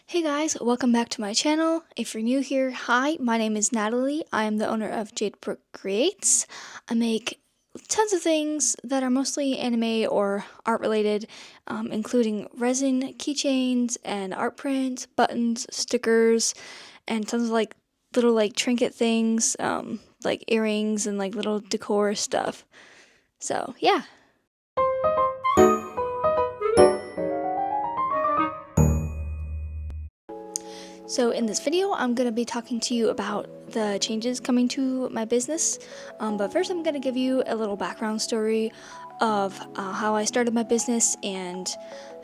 Hey guys, welcome back to my channel. If you're new here, hi, my name is Natalie. I am the owner of Jadebrook Creates. I make tons of things that are mostly anime or art related, including resin keychains and art prints, buttons, stickers, and tons of little trinket things, like earrings and little decor stuff. So yeah. So in this video, I'm going to be talking to you about the changes coming to my business, but first I'm going to give you a little background story of how I started my business and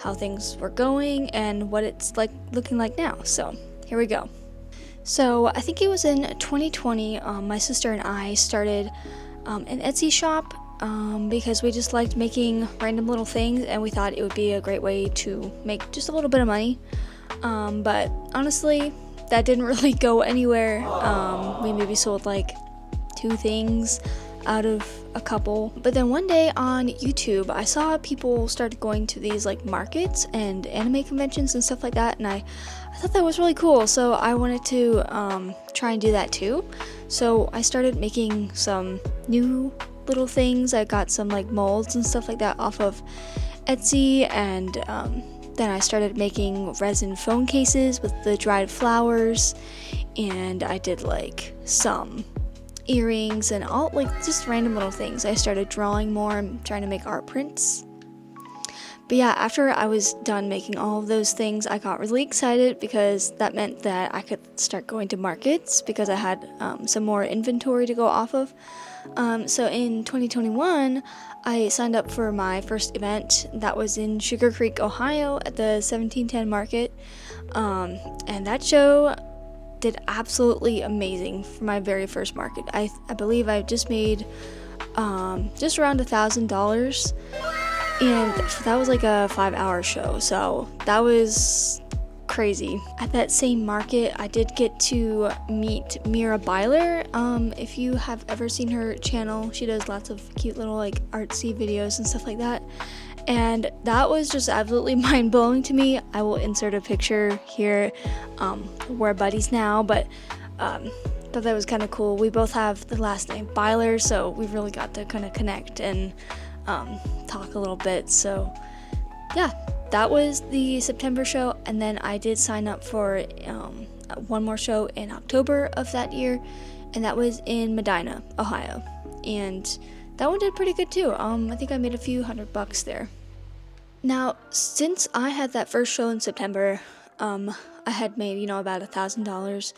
how things were going and what it's looking like now. So here we go. So I think it was in 2020, my sister and I started an Etsy shop because we just liked making random little things and we thought it would be a great way to make just a little bit of money. But honestly, that didn't really go anywhere. We maybe sold like 2 things out of a couple. But then one day on YouTube, I saw people started going to these markets and anime conventions and stuff like that, and I thought that was really cool. So I wanted to try and do that too. So I started making some new little things. I got some molds and stuff like that off of Etsy, and then I started making resin phone cases with the dried flowers, and I did some earrings and all just random little things. I started drawing more and trying to make art prints. But yeah, after I was done making all of those things, I got really excited because that meant that I could start going to markets because I had some more inventory to go off of. So in 2021, I signed up for my first event that was in Sugar Creek, Ohio at the 1710 market. And that show did absolutely amazing for my very first market. I believe I just made just around $1,000. And that was a 5-hour show, so that was crazy. At that same market, I did get to meet Mira Byler. If you have ever seen her channel, she does lots of cute little artsy videos and stuff like that. And that was just absolutely mind-blowing to me. I will insert a picture here. We're buddies now, but thought that was kind of cool. We both have the last name Byler, so we really got to kind of connect and talk a little bit. So yeah, that was the September show, and then I did sign up for one more show in October of that year, and that was in Medina, Ohio, and that one did pretty good too. I think I made a few $100 there. Now, since I had that first show in September, I had made about $1,000.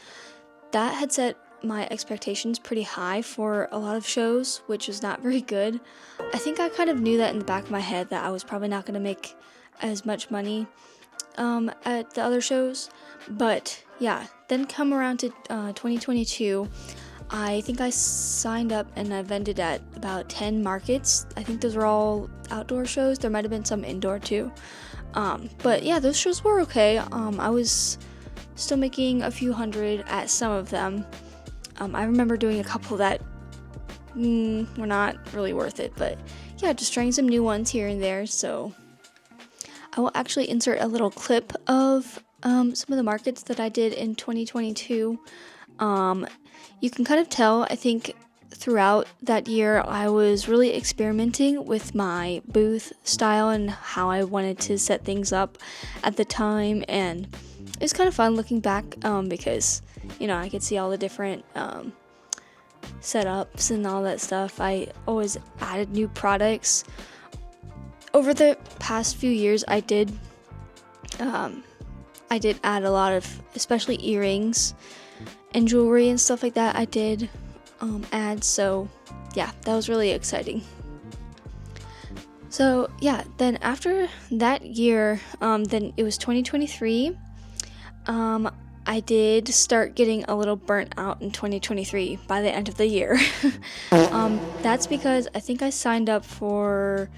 That had set my expectations pretty high for a lot of shows, which was not very good. I think I kind of knew that in the back of my head that I was probably not going to make as much money at the other shows. But yeah, then come around to 2022, I think I signed up and I vended at about 10 markets. I think those were all outdoor shows. There might have been some indoor too. But yeah, those shows were okay. I was still making a few hundred at some of them. I remember doing a couple that were not really worth it, but yeah, just trying some new ones here and there. So I will actually insert a little clip of some of the markets that I did in 2022. You can kind of tell, I think, throughout that year, I was really experimenting with my booth style and how I wanted to set things up at the time, and it was kind of fun looking back because I could see all the different setups and all that stuff. I always added new products. Over the past few years, I did add a lot of, especially earrings and jewelry and stuff like that. I did add, so yeah, that was really exciting. So yeah, then after that year, then it was 2023. I did start getting a little burnt out in 2023 by the end of the year. That's because I think I signed up for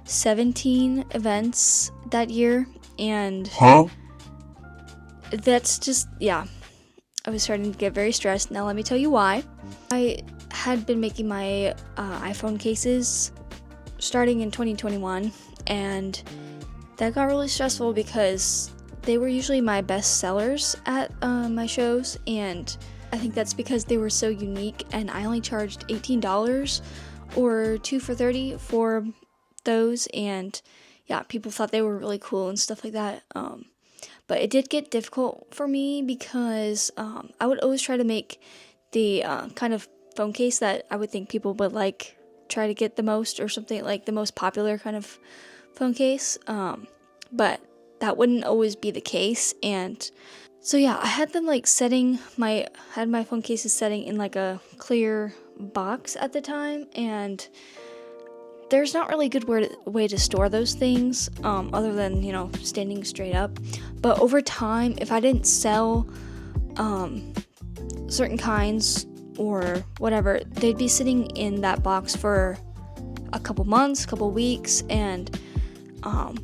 17 events that year, and that's just, yeah, I was starting to get very stressed. Now let me tell you why. I had been making my iPhone cases starting in 2021, and that got really stressful because they were usually my best sellers at my shows, and I think that's because they were so unique, and I only charged $18 or 2 for $30 for those, and yeah, people thought they were really cool and stuff like that. But it did get difficult for me because I would always try to make the kind of phone case that I would think people would like, try to get the most, or something like the most popular kind of phone case, but that wouldn't always be the case. And so yeah, I had them like had my phone cases setting in like a clear box at the time, and there's not really a good way to store those things, other than, standing straight up. But over time, if I didn't sell certain kinds or whatever, they'd be sitting in that box for a couple months, couple weeks. And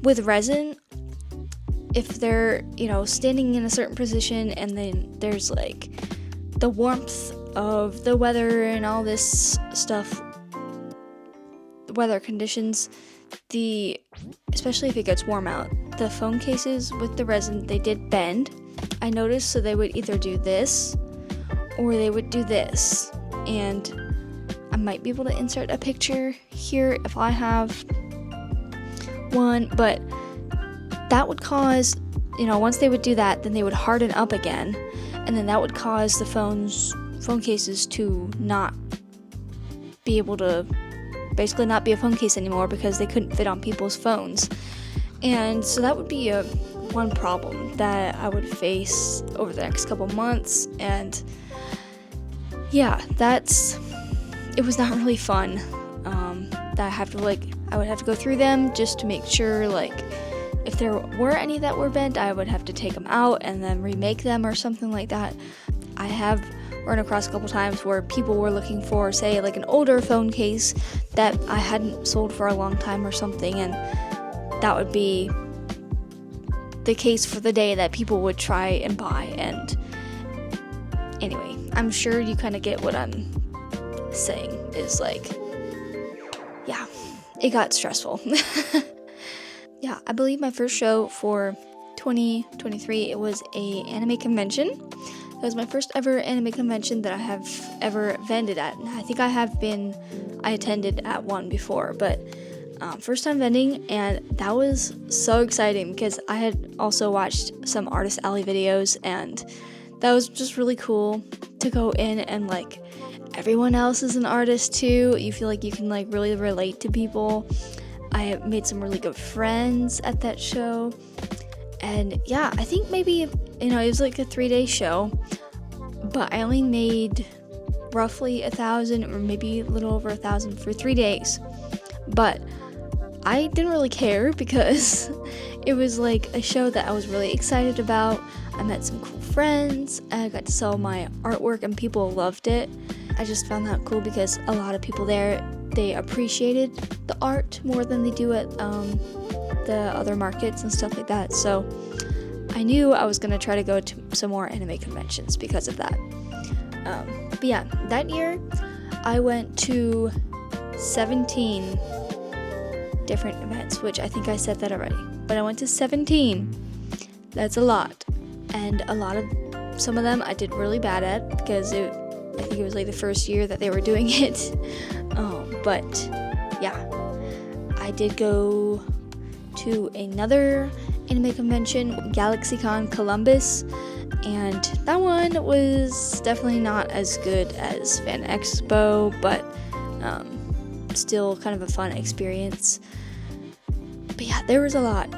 with resin, if they're, standing in a certain position, and then there's like the warmth of the weather and all this stuff, weather conditions, especially if it gets warm out, the phone cases with the resin, they did bend, I noticed. So they would either do this or they would do this, and I might be able to insert a picture here if I have one, but that would cause, once they would do that, then they would harden up again, and then that would cause the phone cases to not be able to, basically not be a phone case anymore, because they couldn't fit on people's phones. And so that would be one problem that I would face over the next couple months. And yeah, it was not really fun. That I would have to go through them just to make sure, like, if there were any that were bent, I would have to take them out and then remake them or something like that. I have run across a couple times where people were looking for, say, like an older phone case that I hadn't sold for a long time or something, and that would be the case for the day that people would try and buy. And anyway, I'm sure you kind of get what I'm saying, is like, yeah, it got stressful. Yeah, I believe my first show for 2023, it was a anime convention. That was my first ever anime convention that I have ever vended at. And I think I attended at one before, but first time vending, and that was so exciting because I had also watched some Artist Alley videos, and that was just really cool to go in and like, everyone else is an artist too. You feel like you can like really relate to people. I made some really good friends at that show. And yeah, I think maybe, it was like a 3-day show, but I only made roughly 1,000 or maybe a little over 1,000 for 3 days. But I didn't really care because it was like a show that I was really excited about. I met some cool friends. I got to sell my artwork and people loved it. I just found that cool because a lot of people there, they appreciated the art more than they do at the other markets and stuff like that. So I knew I was going to try to go to some more anime conventions because of that. But yeah, that year I went to 17 different events, which I think I said that already. But I went to 17. That's a lot. And some of them I did really bad at because I think it was like the first year that they were doing it. But yeah, I did go to another anime convention, GalaxyCon Columbus, and that one was definitely not as good as Fan Expo, but still kind of a fun experience. But yeah, there was a lot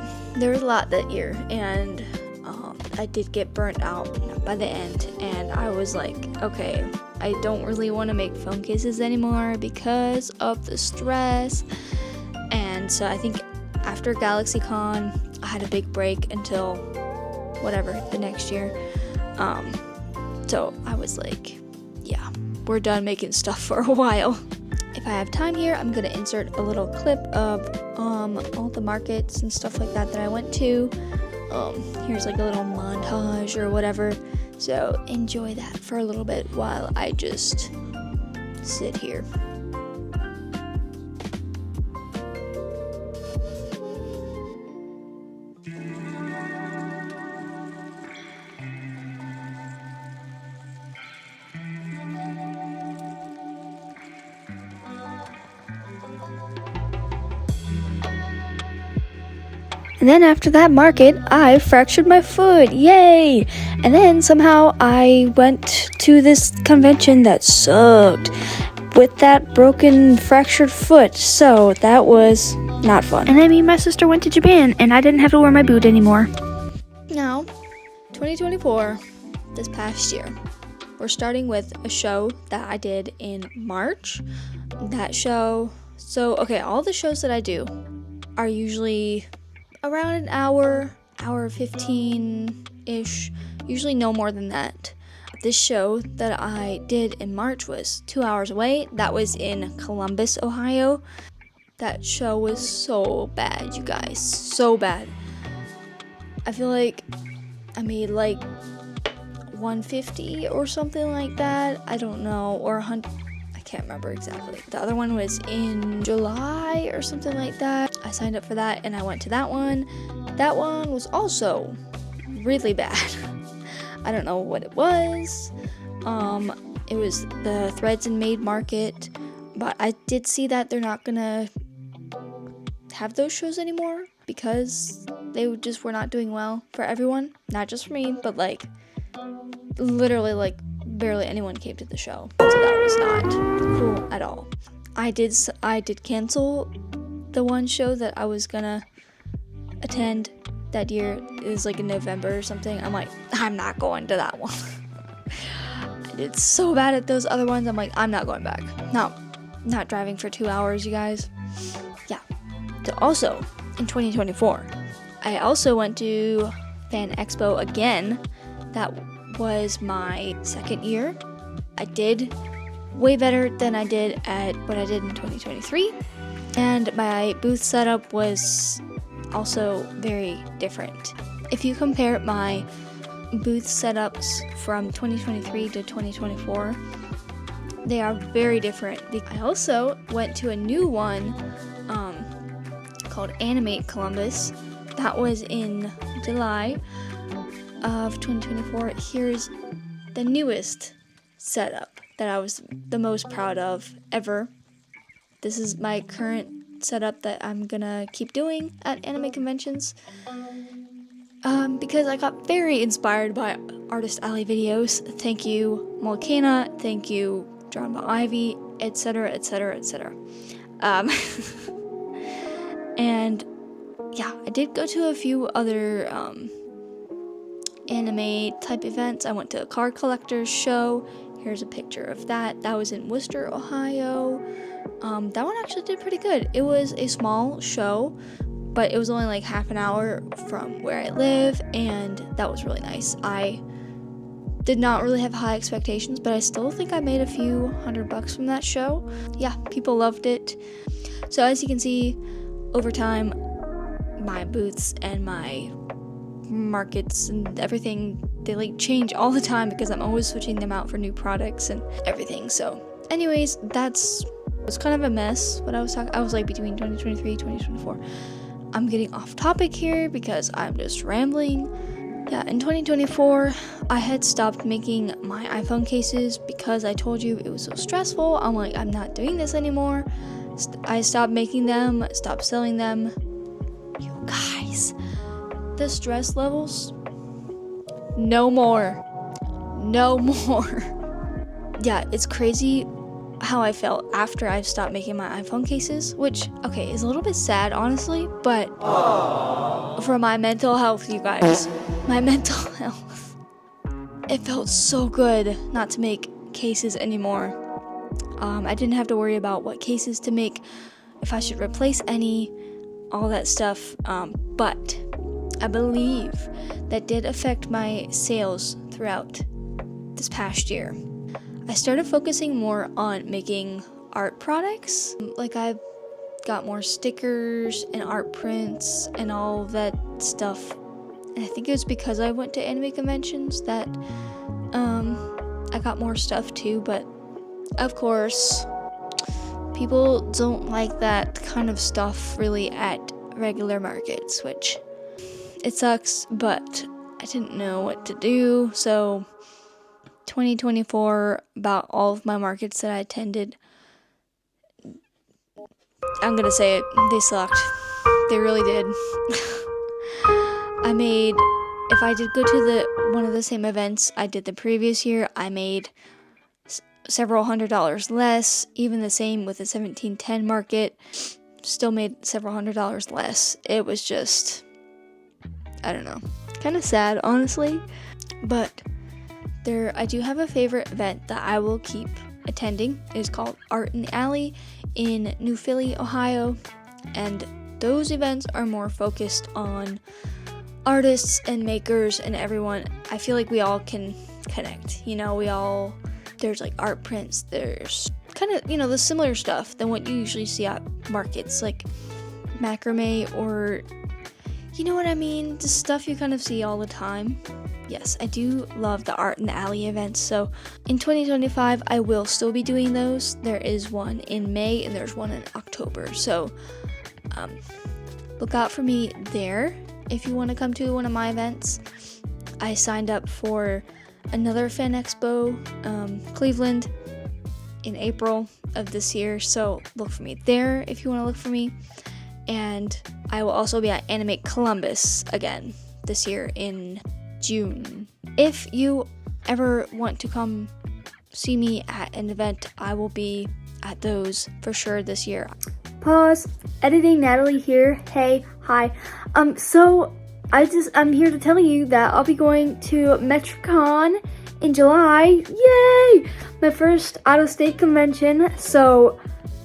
that year, and I did get burnt out by the end, and I was like, okay, I don't really want to make phone cases anymore because of the stress. And so I think after GalaxyCon, I had a big break until the next year. So I was like, yeah, we're done making stuff for a while. If I have time here, I'm going to insert a little clip of all the markets and stuff like that I went to. Here's like a little montage or whatever. So enjoy that for a little bit while I just sit here. And then after that market, I fractured my foot. Yay! And then somehow I went to this convention that sucked with that broken, fractured foot. So that was not fun. And then me and my sister went to Japan, and I didn't have to wear my boot anymore. Now, 2024, this past year, we're starting with a show that I did in March. That show, all the shows that I do are usually around an hour 15-ish, usually no more than that. This show that I did in March was 2 hours away. That was in Columbus, Ohio. That show was so bad, you guys, so bad. I feel like I made like 150 or something like that. I don't know, or 100. I can't remember exactly. The other one was in July or something like that. I signed up for that and I went to that one. That one was also really bad. I don't know what it was. It was the Threads and Made Market, but I did see that they're not gonna have those shows anymore because they just were not doing well for everyone. Not just for me, but like literally like barely anyone came to the show. So that was not cool at all. I did cancel the one show that I was gonna attend that year. It was like in November or something. I'm like, I'm not going to that one. I did so bad at those other ones. I'm like, I'm not going back. No, not driving for 2 hours, you guys. Yeah. So also, in 2024, I also went to Fan Expo again. That was my second year. I did way better than I did at what I did in 2023. And my booth setup was also very different. If you compare my booth setups from 2023 to 2024, they are very different. I also went to a new one called Animate Columbus. That was in July of 2024. Here's the newest setup that I was the most proud of ever. This is my current setup that I'm gonna keep doing at anime conventions because I got very inspired by Artist Alley videos. Thank you, Molcana. Thank you, Drawn by Ivy, etc., etc., etc. And yeah, I did go to a few other anime type events. I went to a card collector's show. Here's a picture of that. That was in Worcester, Ohio. That one actually did pretty good. It was a small show, but it was only like half an hour from where I live, and that was really nice. I did not really have high expectations, but I still think I made a few $100 from that show. Yeah, people loved it. So as you can see, over time, my booths and my markets and everything, they like change all the time because I'm always switching them out for new products and everything. So anyways, it was kind of a mess what I was talking. I was like between 2023 2024. I'm getting off topic here because I'm just rambling. Yeah, in 2024 I had stopped making my iPhone cases because I told you it was so stressful. I'm like, I'm not doing this anymore. I stopped making them, stopped selling them. You guys, the stress levels, no more. Yeah, it's crazy how I felt after I stopped making my iPhone cases, which, okay, is a little bit sad, honestly, but for my mental health, you guys, my mental health, it felt so good not to make cases anymore. I didn't have to worry about what cases to make, if I should replace any, all that stuff, but I believe that did affect my sales throughout this past year. I started focusing more on making art products. Like I got more stickers and art prints and all that stuff. And I think it was because I went to anime conventions that I got more stuff too, but of course, people don't like that kind of stuff really at regular markets, which it sucks, but I didn't know what to do. So 2024, about all of my markets that I attended, I'm gonna say it, they sucked. They really did. if I did go to one of the same events I did the previous year, I made several $100s less. Even the same with the 1710 market, still made several $100s less. It was just, I don't know, kind of sad, honestly. But I do have a favorite event that I will keep attending. It is called Art in the Alley in New Philly, Ohio, and those events are more focused on artists and makers and everyone. I feel like we all can connect, there's like art prints, there's kind of, the similar stuff than what you usually see at markets, like macrame, or you know what I mean, the stuff you kind of see all the time. Yes, I do love the Art in the Alley events, so in 2025 I will still be doing those. There is one in May and there's one in October, so look out for me there if you want to come to one of my events. I signed up for another Fan Expo, Cleveland, in April of this year, so look for me there if you want to look for me. And I will also be at Animate Columbus again this year in June. If you ever want to come see me at an event, I will be at those for sure this year. Pause. Editing Natalie here. Hey, hi. So I'm here to tell you that I'll be going to MetroCon in July. Yay! My first out-of-state convention. So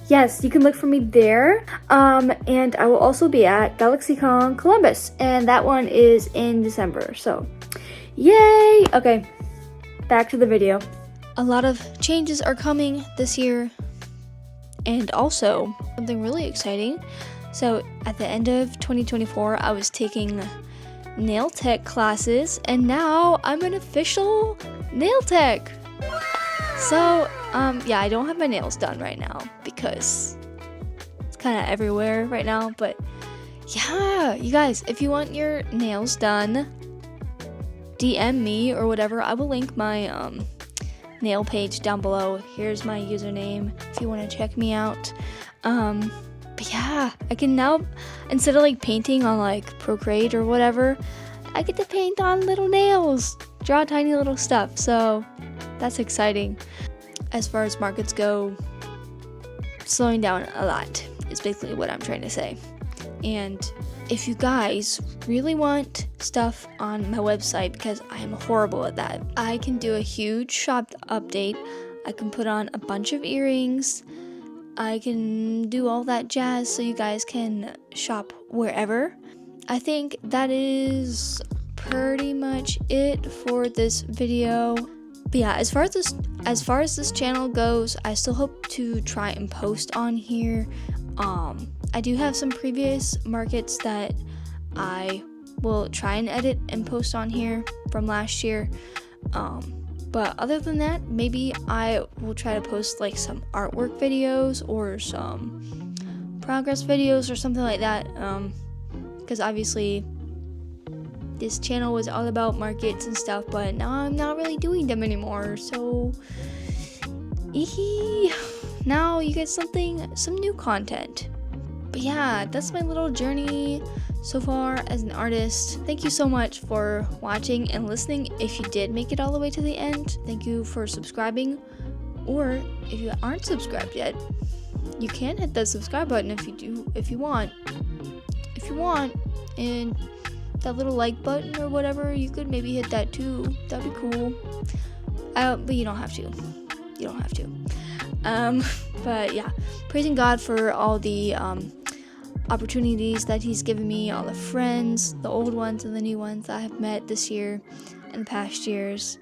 yes, you can look for me there. And I will also be at GalaxyCon Columbus, and that one is in December. So, yay! Okay, back to the video. A lot of changes are coming this year, and also something really exciting. So at the end of 2024, I was taking nail tech classes, and now I'm an official nail tech. So yeah, I don't have my nails done right now because it's kind of everywhere right now, but yeah, you guys, if you want your nails done, DM me or whatever. I will link my nail page down below. Here's my username if you want to check me out. But yeah, I can now, instead of like painting on like Procreate or whatever, I get to paint on little nails, draw tiny little stuff, so that's exciting. As far as markets go, slowing down a lot is basically what I'm trying to say. And if you guys really want stuff on my website, because I am horrible at that, I can do a huge shop update. I can put on a bunch of earrings. I can do all that jazz so you guys can shop wherever. I think that is pretty much it for this video. But yeah, as far as this channel goes, I still hope to try and post on here. I do have some previous markets that I will try and edit and post on here from last year. But other than that, maybe I will try to post like some artwork videos or some progress videos or something like that. Because obviously this channel was all about markets and stuff, but now I'm not really doing them anymore. So now you get some new content. But yeah, that's my little journey so far as an artist. Thank you so much for watching and listening. If you did make it all the way to the end, thank you for subscribing. Or if you aren't subscribed yet, you can hit that subscribe button if you want. And that little like button or whatever, you could maybe hit that too. That'd be cool. But you don't have to. But yeah, praising God for all the opportunities that He's given me, all the friends, the old ones and the new ones that I have met this year and the past years,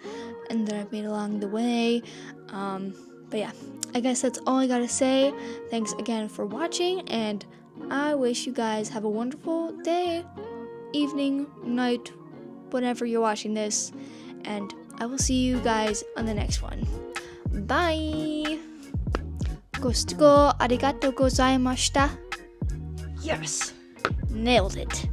and that I've made along the way. But yeah, I guess that's all I gotta say. Thanks again for watching, and I wish you guys have a wonderful day, evening, night, whenever you're watching this, and I will see you guys on the next one. Bye! ご視聴ありがとうございました. Yes! Nailed it.